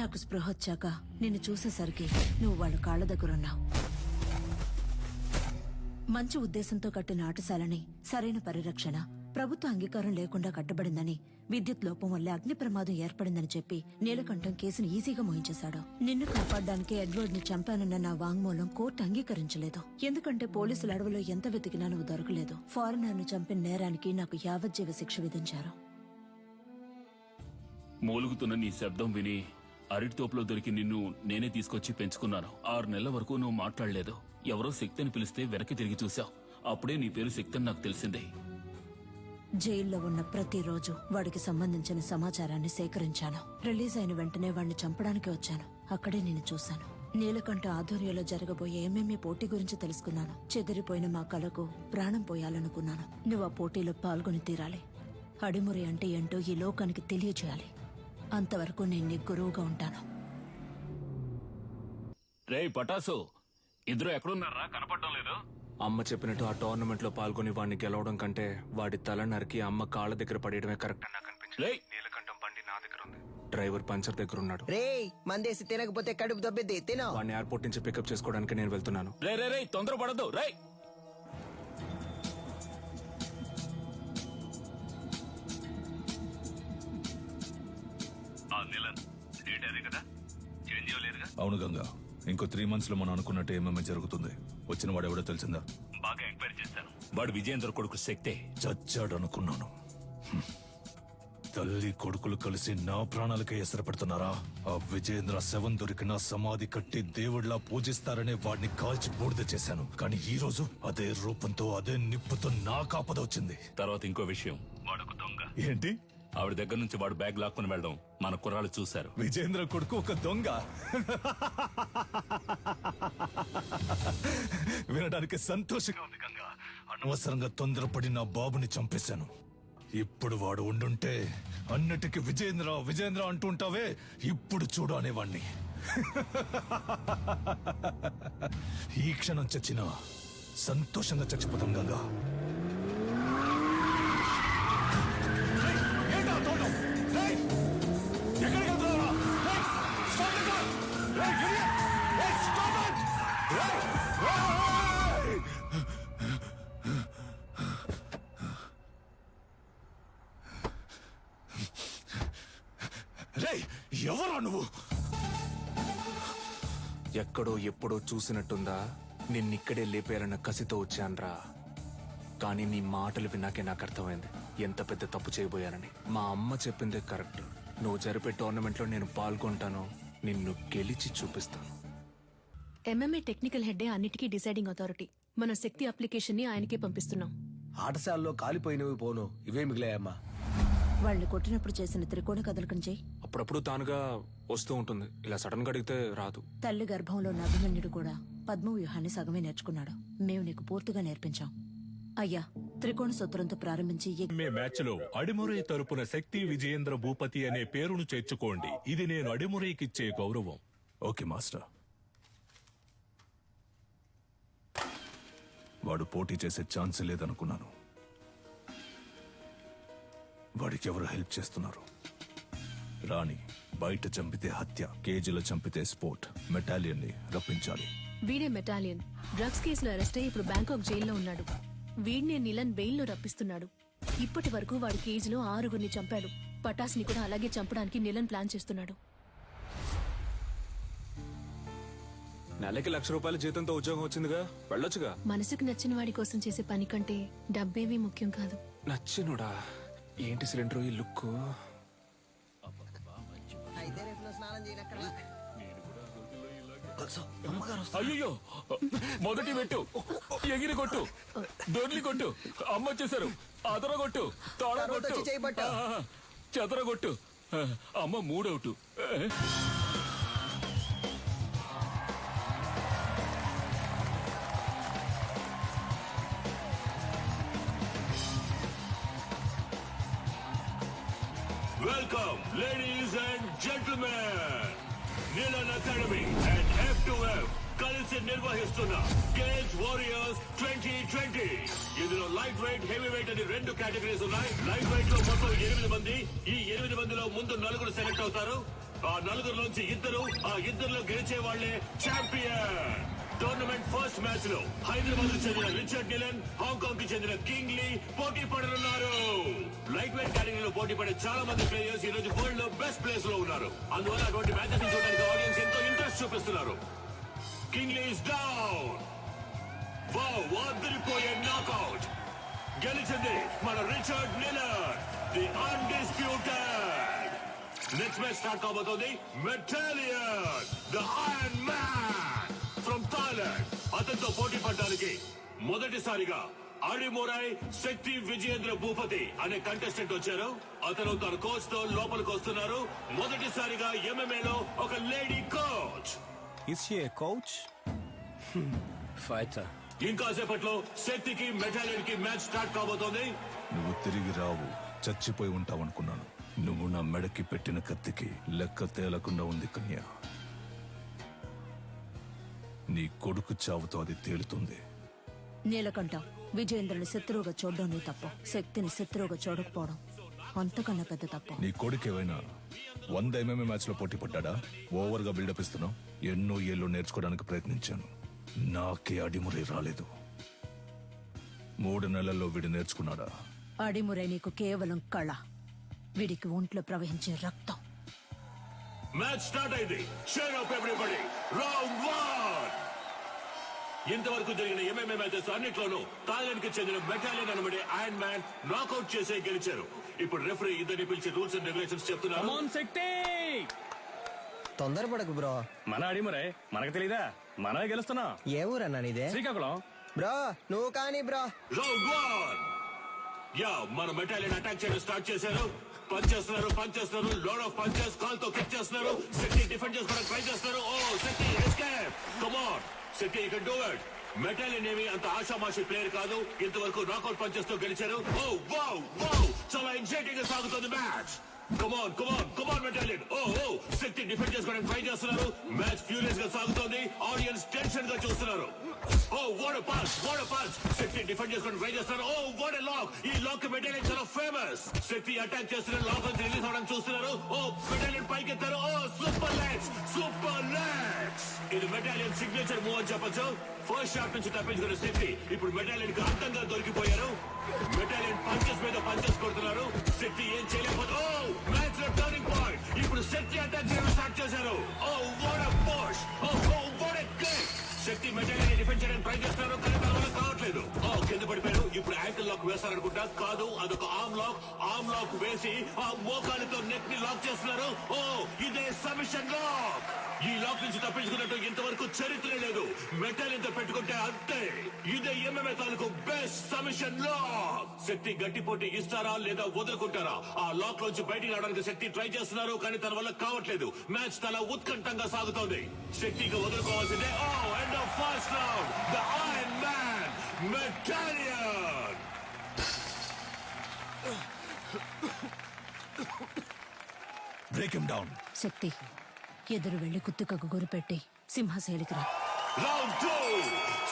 నాకు స్పృహ వచ్చాక నిన్ను చూసేసరికి నువ్వు వాళ్ళ కాళ్ళ దగ్గరున్నావు. మంచి ఉద్దేశంతో కట్టిన ఆటశాలని సరైన పరిరక్షణ, ప్రభుత్వ అంగీకారం లేకుండా కట్టబడిందని, విద్యుత్ లోపం వల్ల అగ్ని ప్రమాదం ఏర్పడిందని చెప్పి నీలకంఠం కేసును ఈజీగా మోయించేశాడు. నిన్ను కాపాడడానికి ఎడ్వర్డ్ ని చంపానన్న నా వాంగ్మూలం కోర్టు అంగీకరించలేదు. ఎందుకంటే పోలీసుల అడవిలో ఎంత వెతికినా నువ్వు దొరకలేదు. ఫారినర్ ను చంపిన నేరానికి నాకు యావజ్జీవ శిక్ష విధించారు. మూలుగుతున్న నీ శబ్దం విని అరటి తోపులో దొరికి నిన్ను నేనే తీసుకొచ్చి పెంచుకున్నాను. 6 నెలల వరకు నువ్వు మాట్లాడలేదు. ఎవరో శక్తిని పిలిస్తే వెనక్కి తిరిగి చూశావు. అప్పుడే నీ పేరు శక్తి అని నాకు తెలిసిందే. జైల్లో ఉన్న ప్రతిరోజు వాడికి సంబంధించిన సమాచారాన్ని సేకరించాను. రిలీజ్ అయిన వెంటనే వాడిని చంపడానికి వచ్చాను. అక్కడే నేను చూశాను. నీలకంఠ ఆధ్వర్యంలో జరగబోయే ఎంఎంఏ పోటీ గురించి తెలుసుకున్నాను. చెదిరిపోయిన మా కళకు ప్రాణం పోయాలనుకున్నాను. నువ్వు ఆ పోటీలో పాల్గొని తీరాలి. అడిమురి అంటే ఏంటో ఈ లోకానికి తెలియజేయాలి. అంతవరకు నేను నీ గురువుగా ఉంటాను. రే పటాసు, ఇద్దరు ఎక్కడున్నారా? కనపడడం లేదు. అమ్మ చెప్పినట్టు ఆ టోర్నమెంట్ లో పాల్గొని వాడిని గెలవడం కంటే వాడి తల నరికి అమ్మ కాళ్ళ దగ్గర పడేయడమే కరెక్ట్ అని నాకు అనిపించింది. నీలకంఠం బండి నా దగ్గర ఉంది. డ్రైవర్ పంచర్ దగ్గర ఉన్నాడు. రే మందేసి తినకపోతే కడుపు దబ్బెద్ది తినో. వాడిని ఎయిర్పోర్ట్ నుంచి పికప్ చేసుకోవడానికి నేను వెళ్తున్నాను. రే రే రే తొందరపడద్దు. రే అవును గంగా, ఇంకో 3 months లో మనం అనుకున్నట్టు ఏమేమి జరుగుతుంది. వచ్చిన వాడు ఎవడో తెలిసిందా? బాగా ఎంక్వైరీ చేశాను. వాడు విజయేంద్ర కొడుకు శక్తే. చచ్చాడు అనుకున్నాను. తల్లి కొడుకులు కలిసి నా ప్రాణాలకే ఎసరు పెడుతున్నారా? ఆ విజయేంద్ర శవం దొరికిన సమాధి కట్టి దేవుళ్లా పూజిస్తారనే వాడిని కాల్చి బూడిద చేశాను. కానీ ఈ రోజు అదే రూపంతో అదే నిప్పుతో నా కాపద వచ్చింది. తర్వాత ఇంకో విషయం, వాడొక దొంగ. ఏంటి? ఆవిడ దగ్గర నుంచి వాడు బ్యాగ్ లాక్కుని వెళ్ళడం మన కుర్రాళ్ళు చూశారు. విజయేంద్ర కొడుకు ఒక దొంగ? వినడానికి సంతోషంగా ఉంది గంగా. అనవసరంగా తొందరపడి నా బాబుని చంపేశాను. ఇప్పుడు వాడు ఉండుంటే అన్నిటికీ విజయేంద్ర విజయేంద్ర అంటుంటావే, ఇప్పుడు చూడు అనేవాణ్ణి. ఈ క్షణం చచ్చినా సంతోషంగా చచ్చిపోతాం గంగా. ఎవరా నువ్వు? ఎక్కడో ఎప్పుడో చూసినట్టుందా? నిన్నిక్కడే లేపేయాలన్న కసితో వచ్చాన్రా. కానీ నీ మాటలు విన్నాకే నాకు అర్థమైంది ఎంత పెద్ద తప్పు చేయబోయానని. మా అమ్మ చెప్పిందే కరెక్ట్. నువ్వు జరిపే టోర్నమెంట్ లో నేను పాల్గొంటాను, నిన్ను గెలిచి చూపిస్తాను. ఎంఎంఏ టెక్నికల్ హెడ్డే అన్నిటికీ డిసైడింగ్ అథారిటీ. మన శక్తి అప్లికేషన్ ని ఆయనకే పంపిస్తున్నాం. ఆటశాలలో కాలిపోయినవి పోను, ఇవే మిగిలాయమ్మా. వాళ్ళని కొట్టినప్పుడు చేసిన త్రికోణ కదలకం చెయ్యి. అప్పుడప్పుడు తానుగా వస్తూ ఉంటుంది. ఇలా సడన్ గా అడిగితే రాదు. తల్లి గర్భంలో ఉన్న అభిమన్యుడు కూడా పద్మవ్యూహాన్ని సగమే నేర్చుకున్నాడు. మేము నీకు పూర్తిగా నేర్పించాం. అయ్యా, త్రికోణ సూత్రంతో ప్రారంభించి మ్యాచ్ లో అడిమురై తరపున శక్తి విజయేంద్ర భూపతి అనే పేరును చేర్చుకోండి. ఇది నేను అడిమురైకిచ్చే గౌరవం. Okay master. వాడు పోటీ చేసే ఛాన్స్ లేదనుకున్నాను. వాడికి ఎవరు హెల్ప్ చేస్తున్నారు? రాణి బయట చంపితే హత్య, కేజీలో చంపితే స్పోర్ట్. మెటాలియన్ ని రప్పించాలి. వీడే మెటాలియన్. డ్రగ్స్ కేసులో అరెస్ట్ అయ్యి ఇప్పుడు బ్యాంకాక్ జైల్లో ఉన్నాడు. వీడినే నిలన్ బెయిల్లో రప్పిస్తున్నాడు. ఇప్పటి వరకు వాడి కేజీలో 6గురిని చంపాడు. పటాస్ని కూడా అలాగే చంపడానికి నిలన్ ప్లాన్ చేస్తున్నాడు. నెలకి ₹1,00,000 జీతంతో ఉద్యోగం వచ్చిందిగా, వెళ్ళొచ్చుగా. మనసుకు నచ్చిన వాడి కోసం చేసే పని కంటే డబ్బేమీ ముఖ్యం కాదు. నచ్చినోడా? ఏంటి సిలిండర్ ఈ లుక్? అయ్యో, మొదటి పెట్టు, ఎగిరి కొట్టు, దొర్లి కొట్టు, అమ్మ వచ్చేసారు. అదర కొట్టు, తోడ కొట్టు, చెదర కొట్టు. అమ్మ 3 out. Welcome, ladies and gentlemen. Nilan Academy and F2F కలిసి నిర్వహిస్తున్న గేమ్స్ వారియర్స్ 2020. ఇందులో లైట్ వెయిట్, హెవీ వెయిట్ అని 2 కేటగిరీస్ ఉన్నాయి. లైట్ వెయిట్ లో మొత్తం 8 మంది. ఈ 8 మందిలో ముందు 4 సెలెక్ట్ అవుతారు. ఆ నలుగురులోంచి ఆ ఇద్దరులో గెలిచే వాళ్లే ఛాంపియన్. టోర్నమెంట్ ఫస్ట్ మ్యాచ్ లో హైదరాబాద్ కు చెందిన రిచర్డ్ నిలన్, హాంకాంగ్ కి చెందిన కింగ్ లీ పోటీ పడనున్నారు. లైట్ వెయిట్ కేటగిరీలో పోటీ పడే చాలా మంది ప్లేయర్స్ ఈ రోజు వరల్డ్ లో బెస్ట్ ప్లేస్ లో ఉన్నారు. అందువల్ల అటువంటి మ్యాచెస్ చూడడానికి ఆడియన్స్ ఎంతో ఇంట్రెస్ట్ చూపిస్తున్నారు. King Lee is down. Wow, అదిరిపోయే నాకౌట్. గెలిచింది మన Richard Nilan, the undisputed. Next match start కాబోతోంది. Metalion, the iron man from Thailand. అతనితో పోటీ పడడానికి మొదటిసారిగా అడిమురై శక్తి విజయేంద్ర భూపతి అనే కంటెస్టెంట్ వచ్చారు. అతను తన కోచ్ తో లోపలికి వస్తున్నారు. మొదటిసారిగా ఎంఎంఏలో ఒక lady coach. Is she a coach? Fighter. ఇంకాసేపట్లో శక్తికి మెటాలియన్ కి మ్యాచ్ స్టార్ట్ కాబోతోంది. నువ్వు తిరిగి రావు, చచ్చిపోయి ఉంటావనుకున్నాను. నువ్వు నా మెడకి పెట్టిన కత్తికి లెక్క తేలకుండా ఉంది కన్యా. నీ కొడుకు చావుతో అది తేలుతుంది. నీలకంఠం, విజయేంద్రని శత్రువుగా చూడడం నీ తప్పు. శక్తిని శత్రువుగా చూడకపోవడం అంతకన్నా పెద్ద తప్పు. నీ కొడుకు ఏమైనా 100 MMA మ్యాచ్ లో పోటీ పడ్డా? ఓవర్ గా బిల్డప్ ఇస్తున్నావు. ఎన్నో ఏళ్ళు నేర్చుకోవడానికి ప్రయత్నించాను, నాకే అడిమురే రాలేదు. 3 నెలల్లో వీడు నేర్చుకున్నాడా? అడిమురై నీకు కేవలం కళ, వీడికి ఒంట్లో ప్రవహించే రక్తం. మ్యాచ్ స్టార్ట్ అయింది. Cheer up everybody. రౌండ్ 1. ఇంతవరకు జరిగిన ఎంఎంఏ మ్యాచెస్ అన్నిట్లోనూ థాయిలాండ్ కి చెందిన మెటాలియన్ అనబడే ఐరన్ మ్యాన్ నాకౌట్ చేసే గెలిచారు. ఇప్పుడు రెఫరీ ఇద్దరిని పిలిచి రూల్స్ అండ్ రెగ్యులేషన్స్ చెప్తున్నారు. తొందరపడకు బ్రో. మన అడిమురే మనకు తెలీదా? మనమే గెలుస్తున్నాం. ఏ ఊరన్నా నీదే? శ్రీకాకుళం. బ్రో నువ్వు కానీ బ్రో. రౌండ్ 1. యా, మన మెటాలియన్ అటాక్ చేయడం స్టార్ట్ చేశారు. పంచ్ చేస్తున్నారు. Load of punches. కాల్ తో కిక్ చేస్తున్నారు. శక్తి డిఫెండ్ చేసుకోవడానికి ట్రై చేస్తున్నారు. Oh Shakti escape. Come on Shakti, you can do it. Metalion ఏమి అంత ఆషామాషి ప్లేయర్ కాదు. ఇంతవరకు నాకౌట్ పంచెస్ తో గెలిచారు. ఓ వావ్, చాలా ఎక్సైటింగ్ గా సాగుతుంది match. Come on Metalion. Oh Shakti defend చేసుకోవడానికి ట్రై చేస్తున్నారు. మ్యాచ్ ఫ్యూరియస్ గా సాగుతోంది. ఆడియన్స్ టెన్షన్ గా చూస్తున్నారు. Oh what a punch. Shakti defend చేసుకోవడానికి ట్రై చేస్తున్నారు. Oh what a lock. ఈ లాక్ మెటాలియన్ చాలా ఫేమస్. శక్తి అటాక్ చేస్తున్నారు. లాక్ నుంచి రిలీజ్ అవడానికి చూస్తున్నారు. ఓ మెటాలియన్ పైకెత్తారు. Oh super legs. ఇది మెటాలియన్ సిగ్నేచర్ మూవ్ అని చెప్పొచ్చు. ఫస్ట్ షాట్ నుంచి తప్పించుకున్న శక్తి ఇప్పుడు మెటాలియన్ కి అంతంగా దొరికిపోయారు. మెటాలియన్ పంచెస్ మీద పంచెస్ కొడుతున్నారు. శక్తి ఏం చేయలేకపోతే మ్యాచ్ లో టర్నింగ్ పాయింట్. ఇప్పుడు శక్తి అటాక్ చేయడం స్టార్ట్ చేశారు. Oh what a push. Oh what a kick. Shakti Metalion defend చేయడానికి ట్రై చేస్తున్నారు, కానీ తన వల్ల కావట్లేదు. కింద పడిపోయారు. ఇప్పుడు యాంకిల్ లాక్ వేస్తారనుకుంటా. కాదు, అదొక ఆర్మ్ లాక్ వేసి ఆ మోకాలితో నెక్ ని లాక్ చేస్తున్నారు. ఓ ఇదే సబ్మిషన్ లాక్. ఈ లాక్ నుంచి తప్పించుకున్నట్టు ఇంతవరకు చరిత్ర లేదు. మెటాలియన్ తో పెట్టుకుంటే అంతే. ఇదే ఎంఎంఏ తాలూకు బెస్ట్ సబ్మిషన్ లాక్. శక్తి గట్టి పోటీ ఇస్తారా లేదా వదులుకుంటారా? ఆ లాక్ నుంచి బయటికి రావడానికి శక్తి ట్రై చేస్తున్నారు, కానీ తన వల్ల కావట్లేదు. మ్యాచ్ చాలా ఉత్కంఠంగా సాగుతోంది. శక్తికి వదులుకోవాల్సిందే. End of first round. The iron man Metalion. Break him down. Shakti, ఎదురు వెళ్లి కుత్తుకకు గురిపెట్టి సింహశైలికి రా. రౌండ్ 2.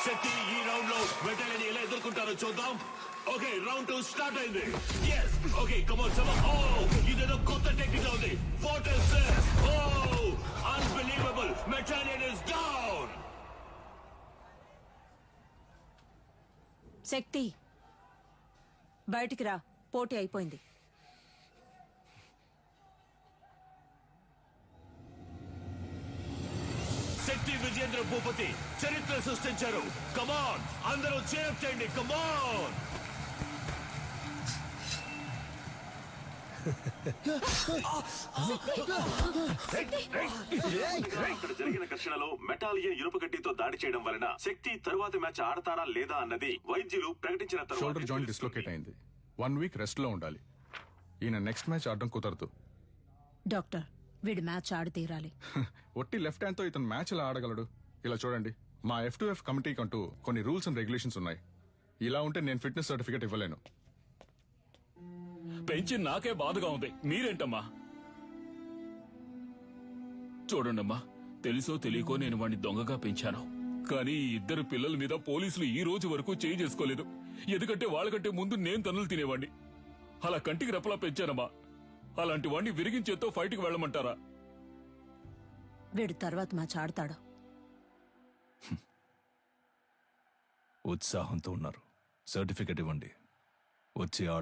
శక్తి ఈ రౌండ్ లో మెటాలియన్ ఎలా ఎదుర్కొంటారో చూద్దాం. ఓకే, రౌండ్ 2 స్టార్ట్ అయింది. yes ఓకే, కమ్ ఆన్ సమ్. ఇదేదో కొత్త టెక్నిక్ గా ఉంది. What is this? Unbelievable. Metalion is down. Shakti, బయటికి రా, పోటీ అయిపోయింది. శక్తి విజయేంద్ర భూపతి చరిత్ర సృష్టించారు. కమాన్, అందరూ చేప్ చేయండి. కమాన్. ఇక్కడ జరిగిన ఘర్షణలో మెటాలియన్ ఇనుప గడ్డితో దాడి చేయడం వలన శక్తి తరువాతి మ్యాచ్ ఆడతారా లేదా అన్నది వైద్యులు ప్రకటించిన తర్వాత షోల్డర్ జాయింట్ డిస్లోకేట్ అయింది. 1 వీక్ రెస్ట్ లో ఉండాలి. ఈయన నెక్స్ట్ మ్యాచ్ ఆడడం కుదరదు. డాక్టర్, వీడు మ్యాచ్ ఆడి తీరాలి. ఒట్టి లెఫ్ట్ హ్యాండ్ తో ఇతను మ్యాచ్ ఎలా ఆడగలడు? ఇలా చూడండి, మా F2F కమిటీకి అంటూ కొన్ని రూల్స్ అండ్ రెగ్యులేషన్స్ ఉన్నాయి. ఇలా ఉంటే నేను ఫిట్నెస్ సర్టిఫికేట్ ఇవ్వలేను. పెంచి నాకే బాధగా ఉంది. మీరేంటమ్మా? చూడండమ్మా, తెలుసో తెలియకో నేను వాడిని దొంగగా పెంచాను. కానీ ఈ 2 పిల్లల మీద పోలీసులు ఈ రోజు వరకు చేయి చేసుకోలేదు. ఎందుకంటే వాళ్ళకంటే ముందు నేను తన్నులు తినేవాడిని. అలా కంటికి రెప్పలా పెంచానమ్మా. అలాంటి వాడిని విరిగించేతో ఫైట్కి వెళ్ళమంటారా? వీడు తర్వాత మ్యాచ్ ఆడతాడు. ఉత్సాహంతో ఉన్నారు. సర్టిఫికెట్ ఇవ్వండి. వచ్చి